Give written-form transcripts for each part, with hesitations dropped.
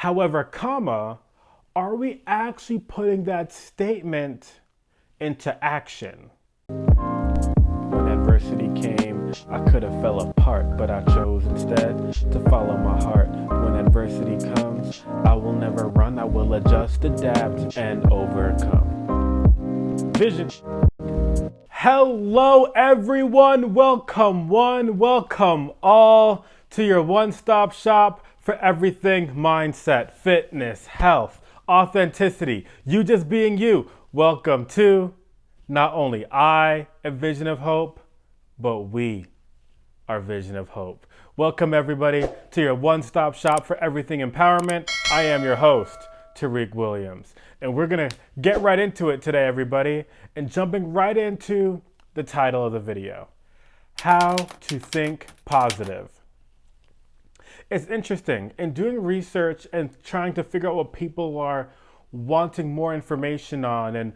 However, comma, are we actually putting that statement into action? When adversity came, I could have fell apart, but I chose instead to follow my heart. When adversity comes, I will never run, I will adjust, adapt, and overcome. Vision. Hello everyone, welcome one, welcome all to your one-stop shop for everything mindset, fitness, health, authenticity, you just being you. Welcome to not only I, a vision of hope, but we are Vision of Hope. Welcome everybody to your one-stop shop for everything empowerment. I am your host, Tariq Williams. And we're gonna get right into it today, everybody, and jumping right into the title of the video, How to Think Positive. It's interesting, in doing research and trying to figure out what people are wanting more information on and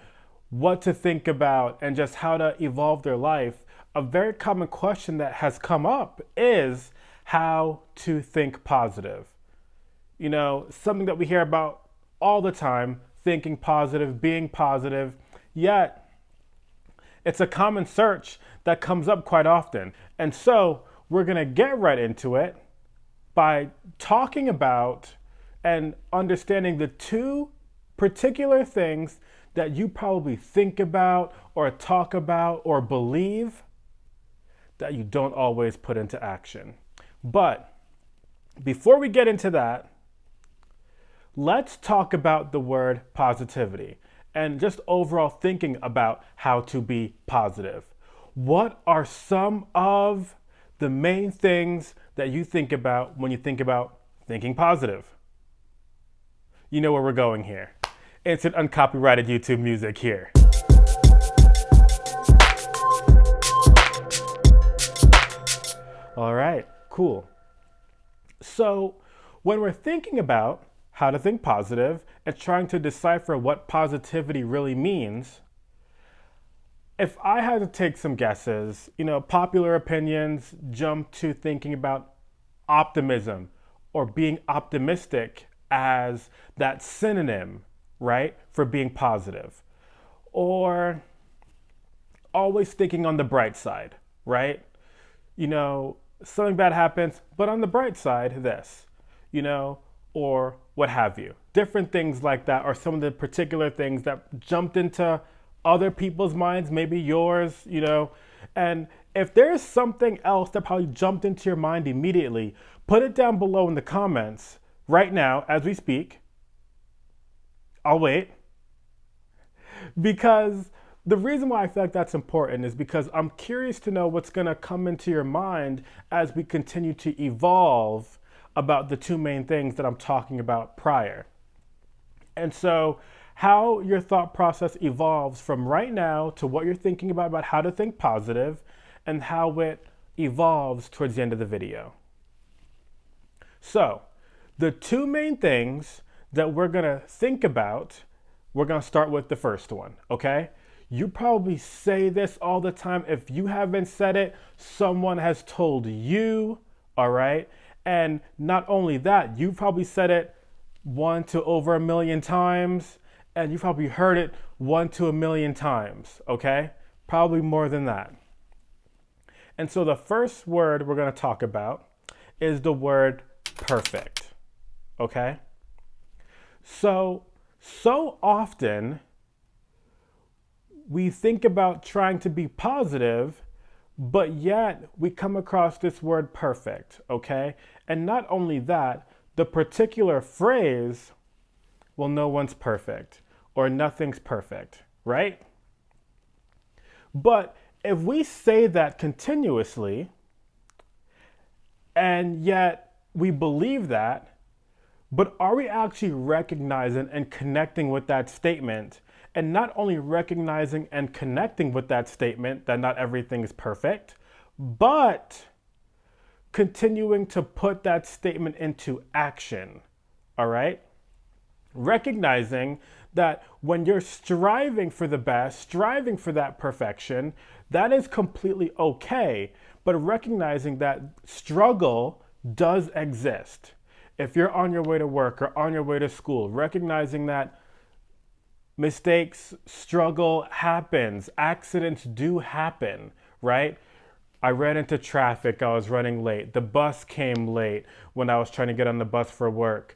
what to think about and just how to evolve their life, a very common question that has come up is how to think positive. You know, something that we hear about all the time, thinking positive, being positive, yet it's a common search that comes up quite often. And so we're gonna get right into it by talking about and understanding the two particular things that you probably think about or talk about or believe that you don't always put into action. But before we get into that, let's talk about the word positivity and just overall thinking about how to be positive. What are some of the main things that you think about when you think about thinking positive? You know where we're going here. Instant uncopyrighted YouTube music here. All right, cool. So when we're thinking about how to think positive and trying to decipher what positivity really means, if I had to take some guesses, popular opinions jump to thinking about optimism or being optimistic as that synonym, right, for being positive. Or always thinking on the bright side, right? Something bad happens, but on the bright side, this, or what have you. Different things like that are some of the particular things that jumped into other people's minds, maybe yours, and if there's something else that probably jumped into your mind immediately, put it down below in the comments right now as we speak. I'll wait. Because the reason why I feel like that's important is because I'm curious to know what's going to come into your mind as we continue to evolve about the two main things that I'm talking about prior. And so how your thought process evolves from right now to what you're thinking about how to think positive and how it evolves towards the end of the video. So the two main things that we're going to think about, we're going to start with the first one, okay? You probably say this all the time. If you haven't said it, someone has told you, all right? And not only that, you've probably said it 1 to over 1 million times, and you've probably heard it 1 to 1 million times, okay? Probably more than that. And so the first word we're going to talk about is the word perfect, okay? So often we think about trying to be positive, but yet we come across this word perfect, okay? And not only that, the particular phrase, well, no one's perfect or nothing's perfect, right? But if we say that continuously and yet we believe that, but are we actually recognizing and connecting with that statement? And not only recognizing and connecting with that statement that not everything is perfect, but continuing to put that statement into action, all right? Recognizing that when you're striving for the best, striving for that perfection, that is completely okay. But recognizing that struggle does exist. if you're on your way to work or on your way to school, recognizing that mistakes, struggle happens, accidents do happen, right? I ran into traffic. I was running late. The bus came late when I was trying to get on the bus for work.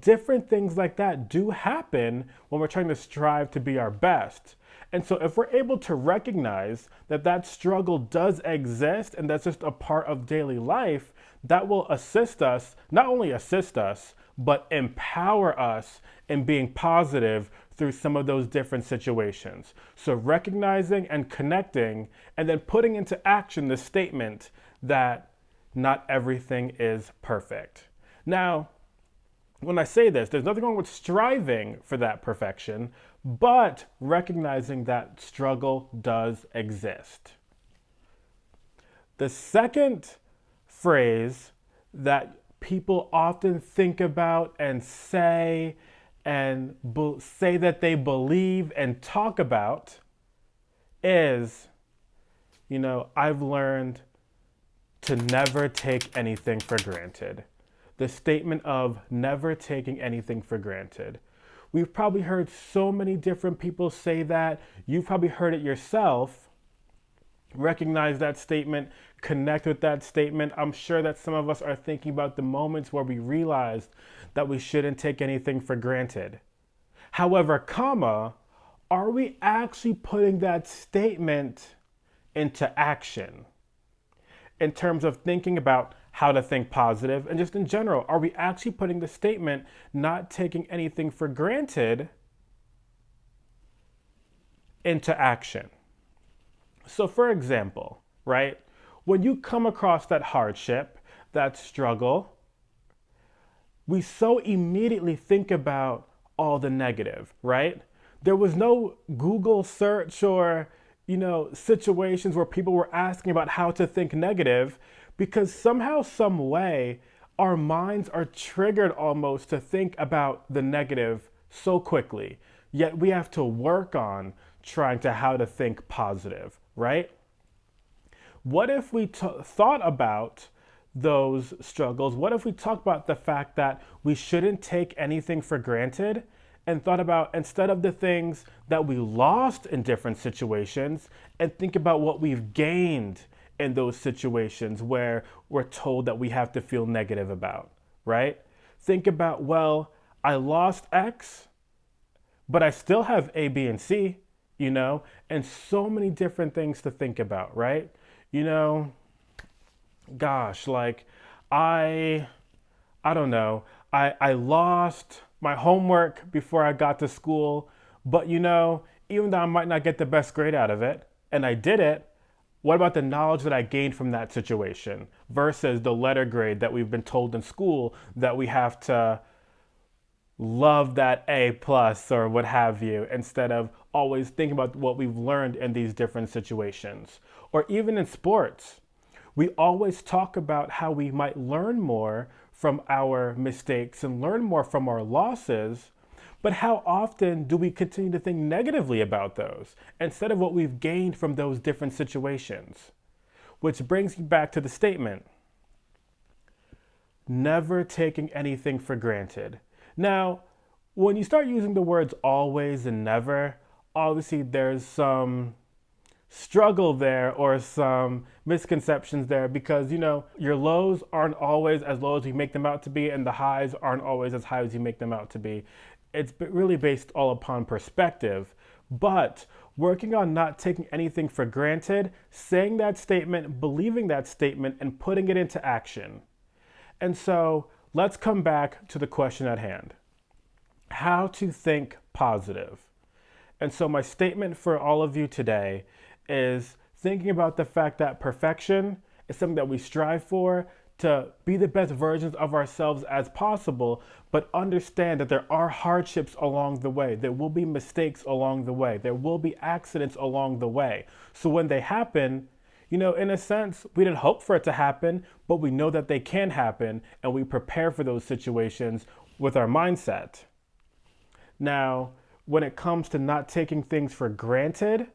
Different things like that do happen when we're trying to strive to be our best. And so, if we're able to recognize that that struggle does exist and that's just a part of daily life, that will assist us, not only assist us, but empower us in being positive through some of those different situations. So recognizing and connecting and then putting into action the statement that not everything is perfect. Now, when I say this, there's nothing wrong with striving for that perfection, but recognizing that struggle does exist. The second phrase that people often think about and say that they believe and talk about is, I've learned to never take anything for granted. The statement of never taking anything for granted. We've probably heard so many different people say that. You've probably heard it yourself. Recognize that statement, connect with that statement. I'm sure that some of us are thinking about the moments where we realized that we shouldn't take anything for granted. However, are we actually putting that statement into action? In terms of thinking about how to think positive and just in general, are we actually putting the statement, not taking anything for granted, into action? So for example, right, when you come across that hardship, that struggle, we so immediately think about all the negative, right? There was no Google search or, situations where people were asking about how to think negative because somehow, some way, our minds are triggered almost to think about the negative so quickly. Yet we have to work on trying to how to think positive, right? What if we thought about those struggles? What if we talked about the fact that we shouldn't take anything for granted and thought about, instead of the things that we lost in different situations, and think about what we've gained in those situations where we're told that we have to feel negative about, right? Think about, well, I lost X, but I still have A, B, and C, and so many different things to think about, right? Gosh, like I don't know, I lost my homework before I got to school, but even though I might not get the best grade out of it, and I did it, what about the knowledge that I gained from that situation versus the letter grade that we've been told in school that we have to love that A plus or what have you, instead of always thinking about what we've learned in these different situations. Or even in sports, we always talk about how we might learn more from our mistakes and learn more from our losses, but how often do we continue to think negatively about those instead of what we've gained from those different situations? Which brings me back to the statement, never taking anything for granted. Now, when you start using the words always and never, obviously there's some struggle there or some misconceptions there because, your lows aren't always as low as you make them out to be and the highs aren't always as high as you make them out to be. It's really based all upon perspective. But working on not taking anything for granted, saying that statement, believing that statement, and putting it into action. And so let's come back to the question at hand. How to think positive. And so my statement for all of you today is thinking about the fact that perfection is something that we strive for, to be the best versions of ourselves as possible, but understand that there are hardships along the way. There will be mistakes along the way. There will be accidents along the way. So when they happen, in a sense, we didn't hope for it to happen, but we know that they can happen, and we prepare for those situations with our mindset. Now, when it comes to not taking things for granted,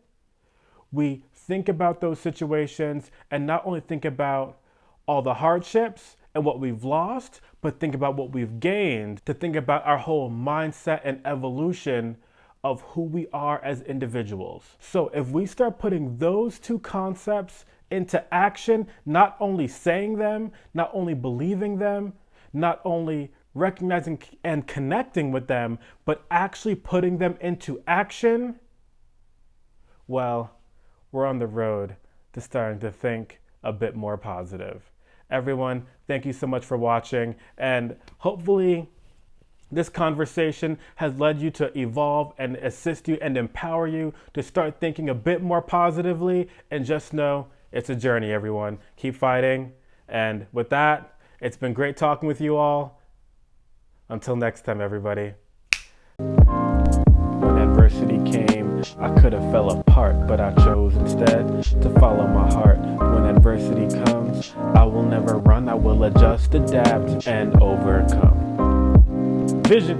we think about those situations and not only think about all the hardships and what we've lost, but think about what we've gained, to think about our whole mindset and evolution of who we are as individuals. So if we start putting those two concepts into action, not only saying them, not only believing them, not only recognizing and connecting with them, but actually putting them into action, well, we're on the road to starting to think a bit more positive. Everyone, thank you so much for watching, and hopefully this conversation has led you to evolve and assist you and empower you to start thinking a bit more positively, and just know it's a journey, everyone. Keep fighting. And with that, it's been great talking with you all. Until next time, everybody. When adversity came, I could have fell apart, but I chose instead to follow my heart. When adversity comes, I will never run. I will adjust, adapt, and overcome. Vision.